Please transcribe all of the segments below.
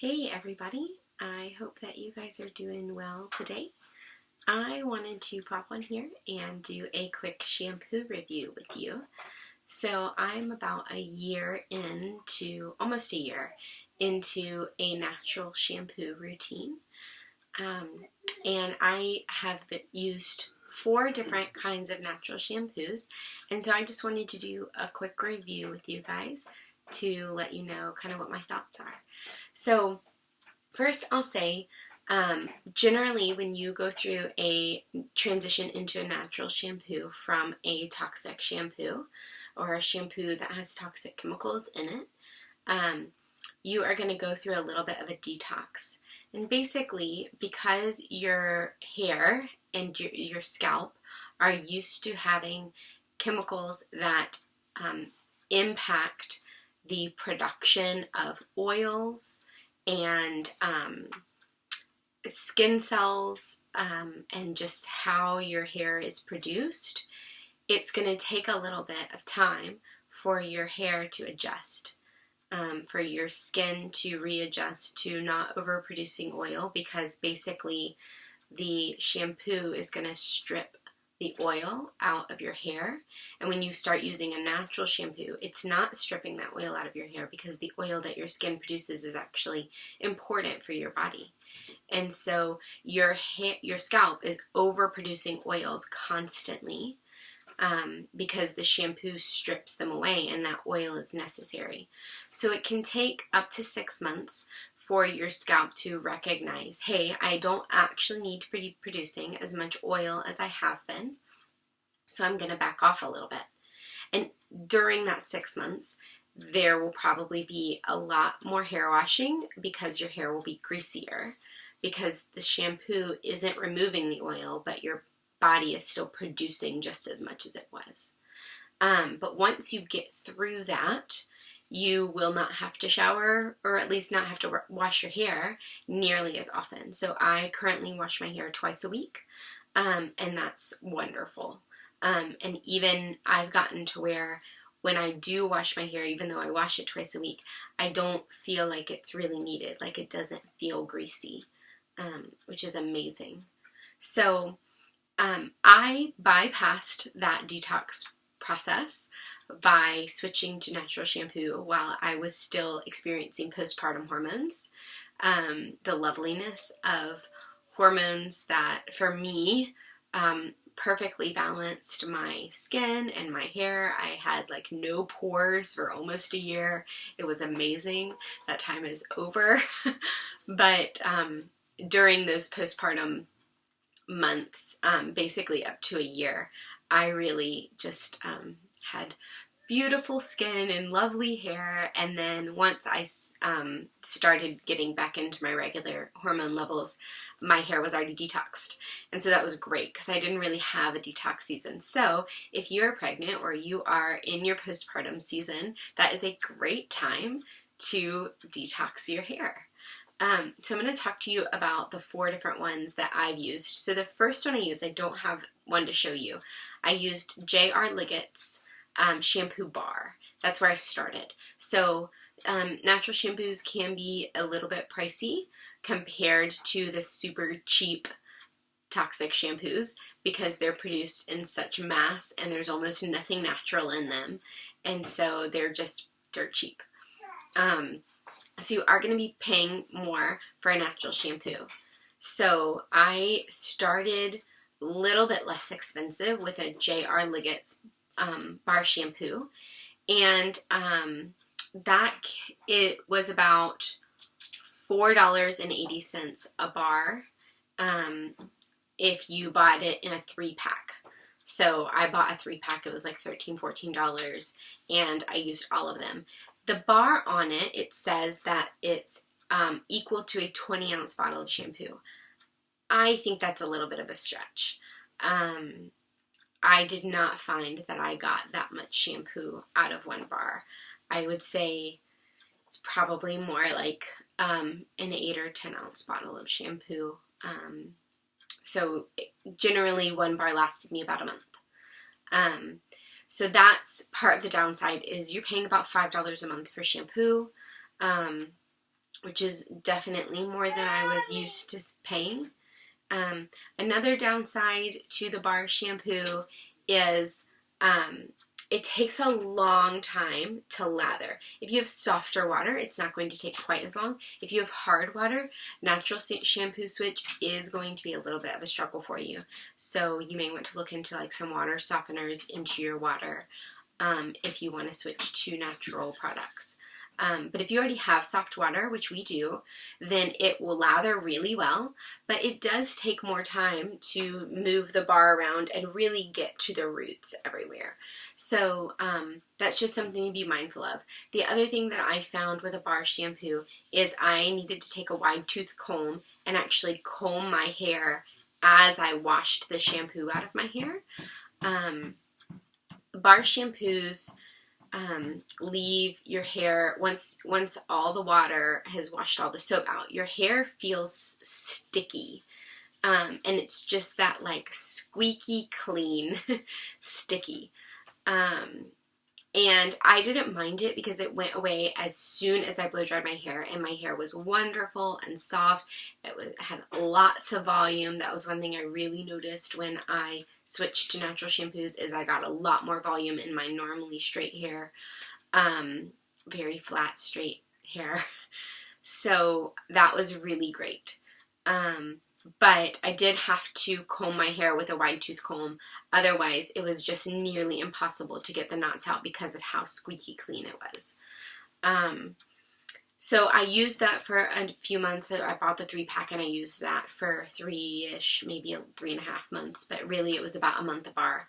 Hey everybody, I hope that you guys are doing well today. I wanted to pop on here and do a quick shampoo review with you. So I'm about almost a year into a natural shampoo routine. And I have used 4 different kinds of natural shampoos. And so I just wanted to do a quick review with you guys to let you know kind of what my thoughts are. So first I'll say, generally when you go through a transition into a natural shampoo from a toxic shampoo or a shampoo that has toxic chemicals in it, you are going to go through a little bit of a detox. And basically, because your hair and your scalp are used to having chemicals that impact the production of oils and skin cells and just how your hair is produced, it's going to take a little bit of time for your hair to adjust, for your skin to readjust to not overproducing oil, because basically the shampoo is going to strip the oil out of your hair. And when you start using a natural shampoo, it's not stripping that oil out of your hair, because the oil that your skin produces is actually important for your body. And so your scalp is overproducing oils constantly because the shampoo strips them away, and that oil is necessary. So it can take up to 6 months for your scalp to recognize, hey, I don't actually need to be producing as much oil as I have been, so I'm going to back off a little bit. And during that 6 months, there will probably be a lot more hair washing, because your hair will be greasier, because the shampoo isn't removing the oil, but your body is still producing just as much as it was. But once you get through that, you will not have to shower, or at least not have to wash your hair nearly as often. So I currently wash my hair twice a week, and that's wonderful. And even I've gotten to where when I do wash my hair, even though I wash it twice a week, I don't feel like it's really needed. Like, it doesn't feel greasy, which is amazing. So I bypassed that detox process by switching to natural shampoo while I was still experiencing postpartum hormones. The loveliness of hormones that, for me, perfectly balanced my skin and my hair. I had like no pores for almost a year. It was amazing. That time is over. But during those postpartum months, basically up to a year, I really just had beautiful skin and lovely hair. And then once I started getting back into my regular hormone levels, my hair was already detoxed. And so that was great, because I didn't really have a detox season. So if you're pregnant or you are in your postpartum season, that is a great time to detox your hair. So I'm going to talk to you about the 4 different ones that I've used. So the first one I used, I don't have one to show you. I used J.R. Liggett's shampoo bar. That's where I started. So natural shampoos can be a little bit pricey compared to the super cheap toxic shampoos, because they're produced in such mass and there's almost nothing natural in them. And so they're just dirt cheap. So you are going to be paying more for a natural shampoo. So I started a little bit less expensive with a J.R. Liggett's bar shampoo. And it was about $4.80 a bar if you bought it in a 3-pack. So I bought a 3-pack. It was like $13, $14, and I used all of them. The bar on it, it says that it's equal to a 20-ounce bottle of shampoo. I think that's a little bit of a stretch. I did not find that I got that much shampoo out of one bar. I would say it's probably more like an 8 or 10-ounce bottle of shampoo. So generally, one bar lasted me about a month. So that's part of the downside, is you're paying about $5 a month for shampoo. which is definitely more than I was used to paying. Another downside to the bar shampoo is it takes a long time to lather. If you have softer water, it's not going to take quite as long. If you have hard water, natural shampoo switch is going to be a little bit of a struggle for you. So you may want to look into like some water softeners into your water if you want to switch to natural products. But if you already have soft water, which we do, then it will lather really well, but it does take more time to move the bar around and really get to the roots everywhere. So that's just something to be mindful of. The other thing that I found with a bar shampoo is I needed to take a wide tooth comb and actually comb my hair as I washed the shampoo out of my hair. Bar shampoos leave your hair, once all the water has washed all the soap out, your hair feels sticky. And it's just that like squeaky clean sticky. And I didn't mind it because it went away as soon as I blow dried my hair, and my hair was wonderful and soft. It had lots of volume. That was one thing I really noticed when I switched to natural shampoos, is I got a lot more volume in my normally straight hair, very flat straight hair. So that was really great. But I did have to comb my hair with a wide tooth comb. Otherwise, it was just nearly impossible to get the knots out because of how squeaky clean it was. So I used that for a few months. I bought the 3-pack and I used that for 3-ish, maybe 3.5 months. But really, it was about a month a bar.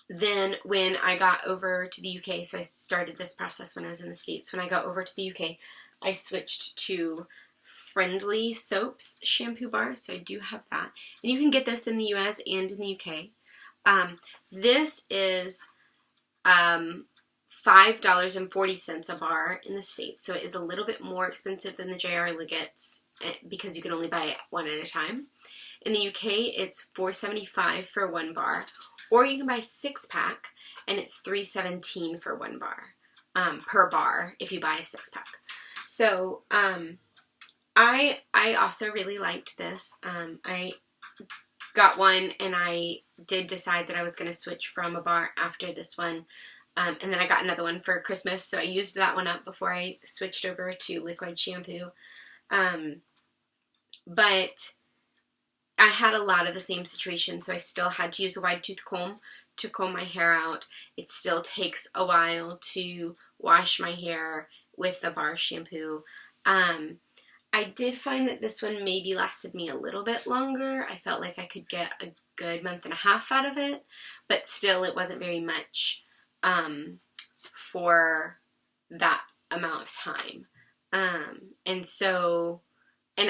Then when I got over to the UK, so I started this process when I was in the States. When I got over to the UK, I switched to Friendly Soaps shampoo bar, so I do have that. And you can get this in the US and in the UK. This is $5.40 a bar in the States, so it is a little bit more expensive than the JR Liggett's because you can only buy it one at a time. In the UK, it's $4.75 for 1 bar, or you can buy 6-pack, and it's $3.17 for 1 bar, per bar if you buy a 6-pack. So, I also really liked this. I got one, and I did decide that I was going to switch from a bar after this one. And then I got another one for Christmas, so I used that one up before I switched over to liquid shampoo. But I had a lot of the same situation, so I still had to use a wide tooth comb to comb my hair out. It still takes a while to wash my hair with the bar shampoo. I did find that this one maybe lasted me a little bit longer. I felt like I could get a good month and a half out of it, but still it wasn't very much for that amount of time. And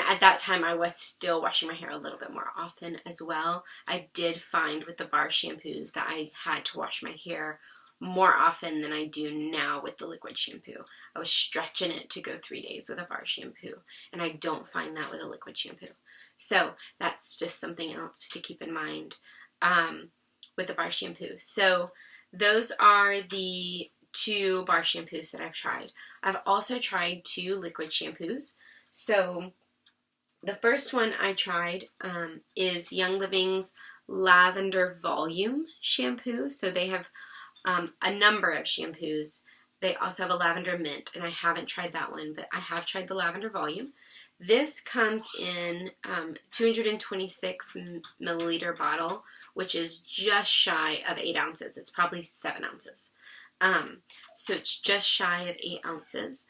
at that time I was still washing my hair a little bit more often as well. I did find with the bar shampoos that I had to wash my hair more often than I do now with the liquid shampoo. I was stretching it to go 3 days with a bar shampoo, and I don't find that with a liquid shampoo. So that's just something else to keep in mind with the bar shampoo. So those are the 2 bar shampoos that I've tried. I've also tried 2 liquid shampoos. So the first one I tried is Young Living's Lavender Volume shampoo. So they have a number of shampoos. They also have a lavender mint, and I haven't tried that one, but I have tried the lavender volume. This comes in 226 milliliter bottle, which is just shy of 8 ounces. It's probably 7 ounces. So it's just shy of 8 ounces.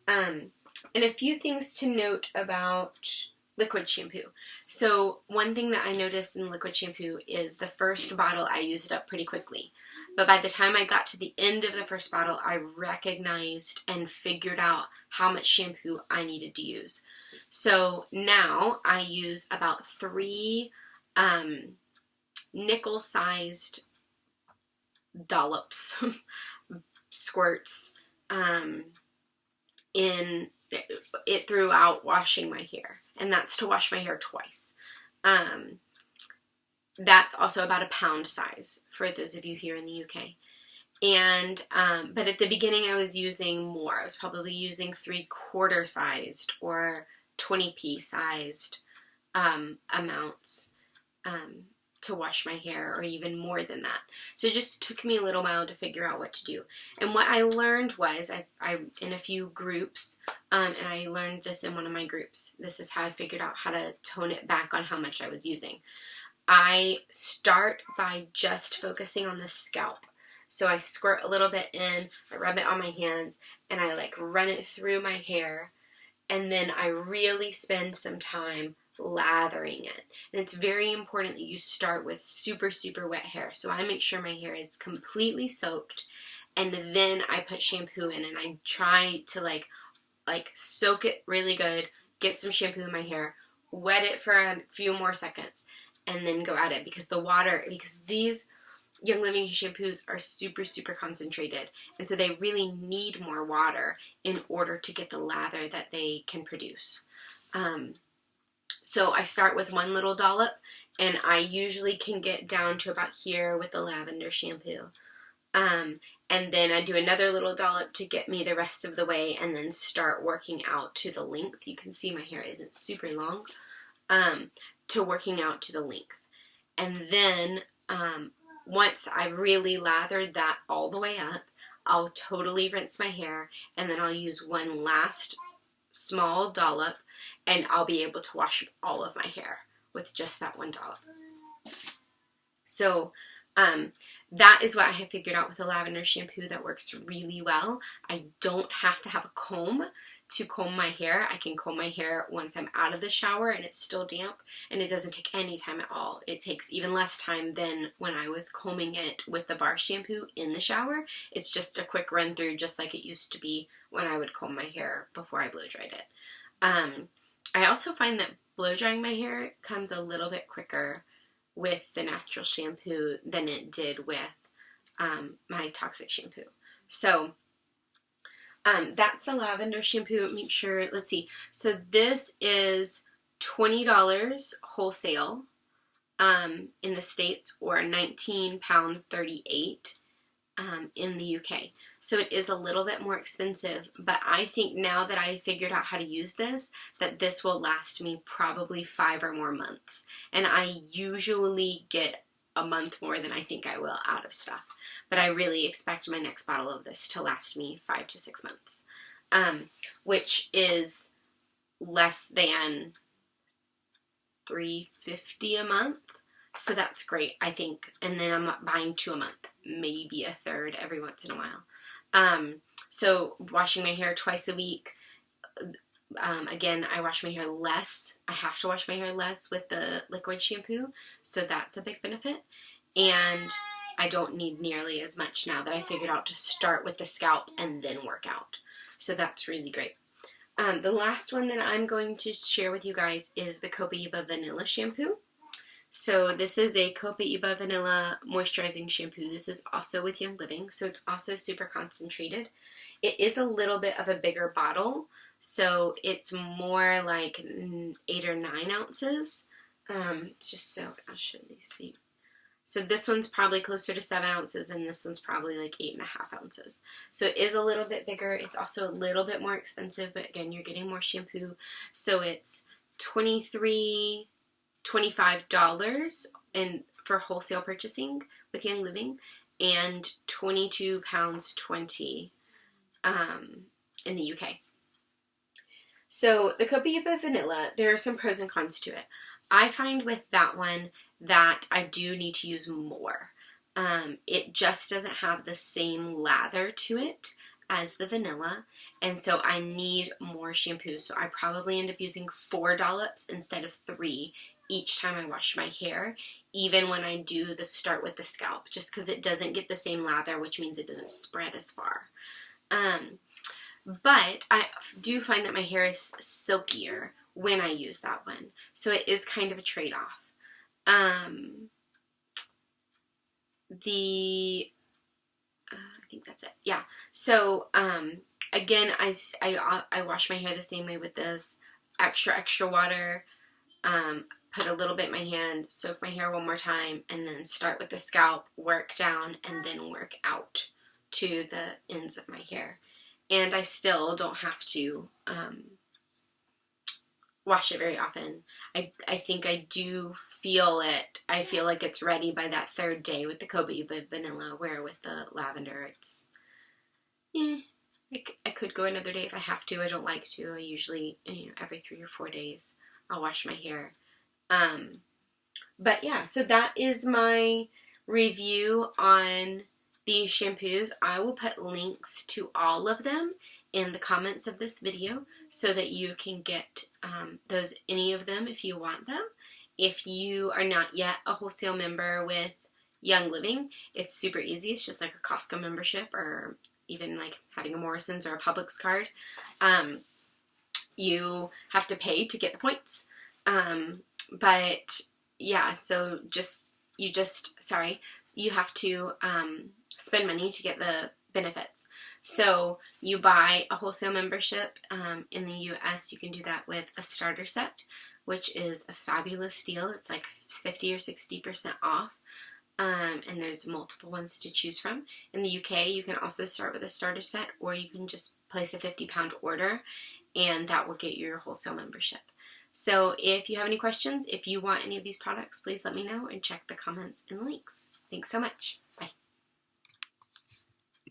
And a few things to note about liquid shampoo. So one thing that I noticed in liquid shampoo is the first bottle I used it up pretty quickly. But by the time I got to the end of the first bottle, I recognized and figured out how much shampoo I needed to use. So now I use about 3 nickel-sized dollops, squirts, in it throughout washing my hair. And that's to wash my hair twice. That's also about a pound size for those of you here in the UK. And, but at the beginning I was using more. I was probably using 3/4 sized or 20p sized amounts to wash my hair, or even more than that. So it just took me a little while to figure out what to do. And what I learned was, I in a few groups, and I learned this in one of my groups, this is how I figured out how to tone it back on how much I was using. I start by just focusing on the scalp. So I squirt a little bit in, I rub it on my hands, and I like run it through my hair, and then I really spend some time lathering it. And it's very important that you start with super, super wet hair. So I make sure my hair is completely soaked, and then I put shampoo in, and I try to like soak it really good, get some shampoo in my hair, wet it for a few more seconds, and then go at it, because these Young Living shampoos are super, super concentrated, and so they really need more water in order to get the lather that they can produce. So I start with one little dollop, and I usually can get down to about here with the lavender shampoo. And then I do another little dollop to get me the rest of the way, and then start working out to the length. You can see my hair isn't super long, to working out to the length. And then once I've really lathered that all the way up, I'll totally rinse my hair, and then I'll use one last small dollop, and I'll be able to wash all of my hair with just that one dollop. So that is what I have figured out with the lavender shampoo that works really well. I don't have to have a comb to comb my hair. I can comb my hair once I'm out of the shower and it's still damp, and it doesn't take any time at all. It takes even less time than when I was combing it with the bar shampoo in the shower. It's just a quick run through, just like it used to be when I would comb my hair before I blow dried it. I also find that blow drying my hair comes a little bit quicker with the natural shampoo than it did with my toxic shampoo. So that's the lavender shampoo. Make sure, let's see. So this is $20 wholesale in the States, or £19.38 in the UK. So it is a little bit more expensive, but I think now that I figured out how to use this, that this will last me probably 5 or more months. And I usually get a month more than I think I will out of stuff. But I really expect my next bottle of this to last me 5 to 6 months, which is less than $3.50 a month. So that's great, I think. And then I'm not buying 2 a month, maybe a third every once in a while. So washing my hair twice a week. Again, I wash my hair less. I have to wash my hair less with the liquid shampoo, so that's a big benefit. And I don't need nearly as much now that I figured out to start with the scalp and then work out. So that's really great. The last one that I'm going to share with you guys is the Copaiba Vanilla Shampoo. So this is a Copaiba Vanilla Moisturizing Shampoo. This is also with Young Living, so it's also super concentrated. It is a little bit of a bigger bottle, so it's more like 8 or 9 ounces. Just so I'll show these to you. So this one's probably closer to 7 ounces, and this one's probably like 8.5 ounces. So it is a little bit bigger. It's also a little bit more expensive, but again, you're getting more shampoo. So it's $25 for wholesale purchasing with Young Living, and £22.20 in the UK. So the Copaiba Vanilla, there are some pros and cons to it. I find with that one that I do need to use more. It just doesn't have the same lather to it as the vanilla, and so I need more shampoo. So I probably end up using 4 dollops instead of 3 each time I wash my hair, even when I do the start with the scalp, just because it doesn't get the same lather, which means it doesn't spread as far. But I do find that my hair is silkier when I use that one, so it is kind of a trade-off. I think that's it. Yeah. So again, I wash my hair the same way with this. Extra water. Put a little bit in my hand, soak my hair one more time, and then start with the scalp, work down, and then work out to the ends of my hair. And I still don't have to wash it very often. I think I do feel it. I feel like it's ready by that third day with the Kobe vanilla, where with the lavender, it's, I could go another day if I have to. I don't like to. I usually, every 3 or 4 days, I'll wash my hair. But yeah, so that is my review on these shampoos. I will put links to all of them in the comments of this video so that you can get any of them if you want them. If you are not yet a wholesale member with Young Living, it's super easy. It's just like a Costco membership, or even like having a Morrison's or a Publix card. You have to pay to get the points. But yeah, so you have to spend money to get the benefits. So you buy a wholesale membership. In the US, you can do that with a starter set, which is a fabulous deal. It's like 50 or 60% off. And there's multiple ones to choose from. In the UK, you can also start with a starter set, or you can just place a 50-pound order, and that will get you your wholesale membership. So if you have any questions, if you want any of these products, please let me know and check the comments and links. Thanks so much.